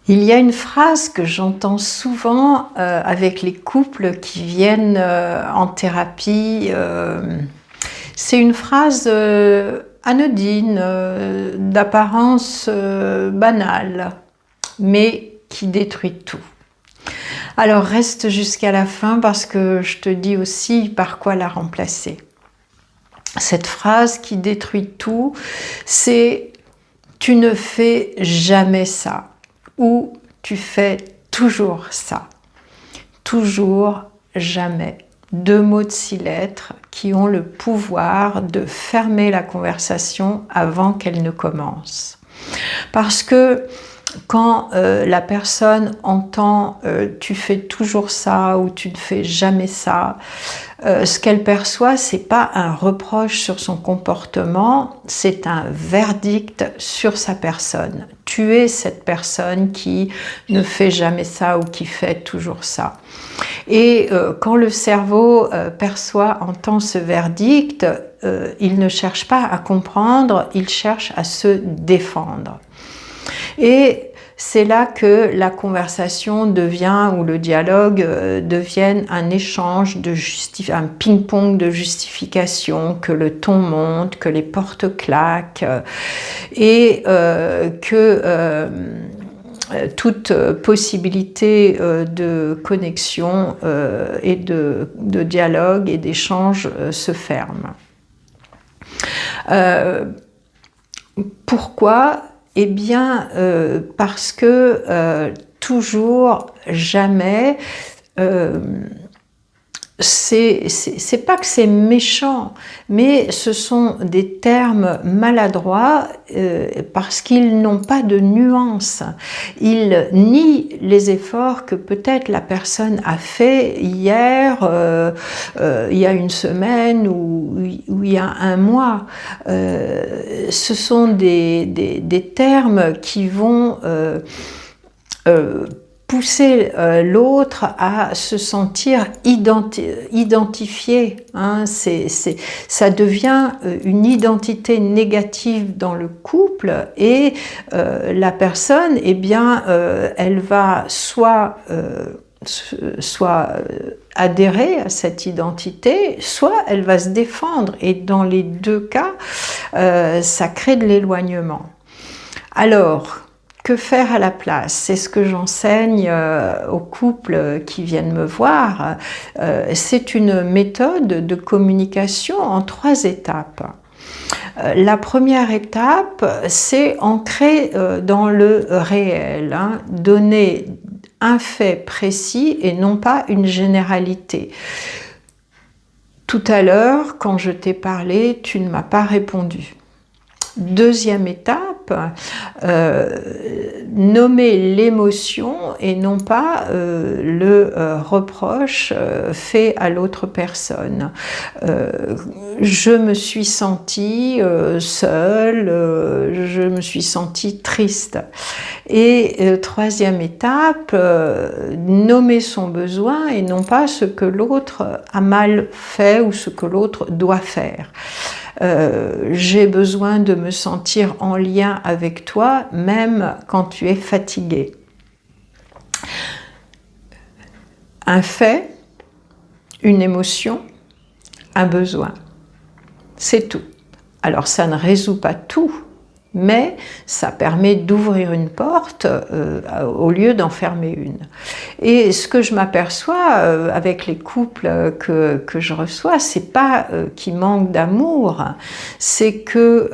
Il y a une phrase que j'entends souvent avec les couples qui viennent en thérapie. C'est une phrase anodine, d'apparence banale, mais qui détruit tout. Alors reste jusqu'à la fin parce que je te dis aussi par quoi la remplacer. Cette phrase qui détruit tout, c'est « tu ne fais jamais ça » ou « tu fais toujours ça ». Toujours, jamais. Deux mots de 6 lettres qui ont le pouvoir de fermer la conversation avant qu'elle ne commence. Parce que quand la personne entend tu fais toujours ça ou tu ne fais jamais ça, ce qu'elle perçoit, c'est pas un reproche sur son comportement, c'est un verdict sur sa personne. Tu es cette personne qui ne fait jamais ça ou qui fait toujours ça. Et quand le cerveau entend ce verdict, il ne cherche pas à comprendre, il cherche à se défendre. Et c'est là que la conversation devient, ou le dialogue devienne un échange, un ping-pong de justification, que le ton monte, que les portes claquent, et que toute possibilité de connexion et de dialogue et d'échange se ferme. Pourquoi ? Eh bien, parce que toujours, jamais, c'est pas que c'est méchant, mais ce sont des termes maladroits parce qu'ils n'ont pas de nuance. Ils nient les efforts que peut-être la personne a fait hier, il y a une semaine ou il y a un mois. Ce sont des termes qui vont pousser l'autre à se sentir identifié. Hein. Ça devient une identité négative dans le couple et la personne, eh bien, elle va soit adhérer à cette identité, soit elle va se défendre. Et dans les deux cas, ça crée de l'éloignement. Alors, que faire à la place? C'est ce que j'enseigne aux couples qui viennent me voir. C'est une méthode de communication en 3 étapes. La première étape, c'est ancrer dans le réel, hein, donner un fait précis et non pas une généralité. Tout à l'heure, quand je t'ai parlé, tu ne m'as pas répondu. Deuxième étape, nommer l'émotion et non pas le reproche fait à l'autre personne. Je me suis sentie seule, je me suis sentie triste. Et troisième étape, nommer son besoin et non pas ce que l'autre a mal fait ou ce que l'autre doit faire. J'ai besoin de me sentir en lien avec toi, même quand tu es fatigué. Un fait, une émotion, un besoin. C'est tout. Alors ça ne résout pas tout, mais ça permet d'ouvrir une porte au lieu d'en fermer une. Et ce que je m'aperçois avec les couples que je reçois, c'est pas qu'ils manquent d'amour, c'est que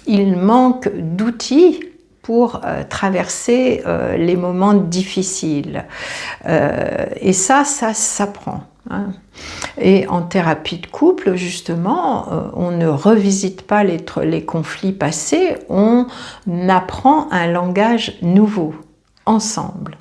ils manquent d'outils pour traverser les moments difficiles. Et ça s'apprend. Hein. Et en thérapie de couple, justement, on ne revisite pas les conflits passés, on apprend un langage nouveau, ensemble.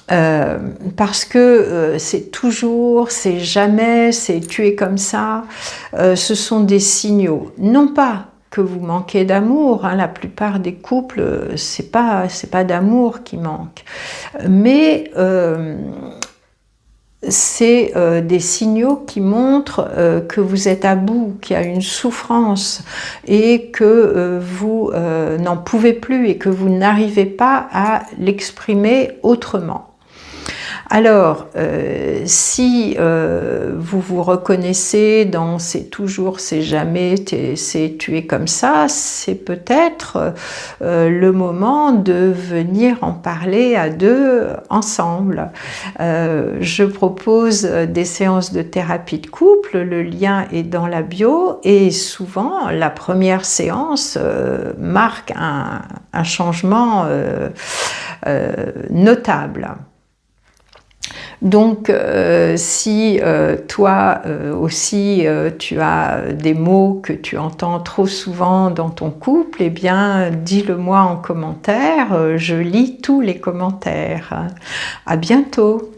Parce que c'est toujours, c'est jamais, c'est tu es comme ça, ce sont des signaux. Non pas que vous manquez d'amour, hein, la plupart des couples, c'est pas d'amour qui manque, mais c'est des signaux qui montrent que vous êtes à bout, qu'il y a une souffrance et que vous n'en pouvez plus et que vous n'arrivez pas à l'exprimer autrement. Alors, si vous vous reconnaissez dans c'est toujours, c'est jamais, tu es comme ça, c'est peut-être le moment de venir en parler à deux ensemble. Je propose des séances de thérapie de couple, le lien est dans la bio et souvent la première séance marque un changement notable. Donc, si toi aussi tu as des mots que tu entends trop souvent dans ton couple, eh bien, dis-le moi en commentaire, je lis tous les commentaires. À bientôt!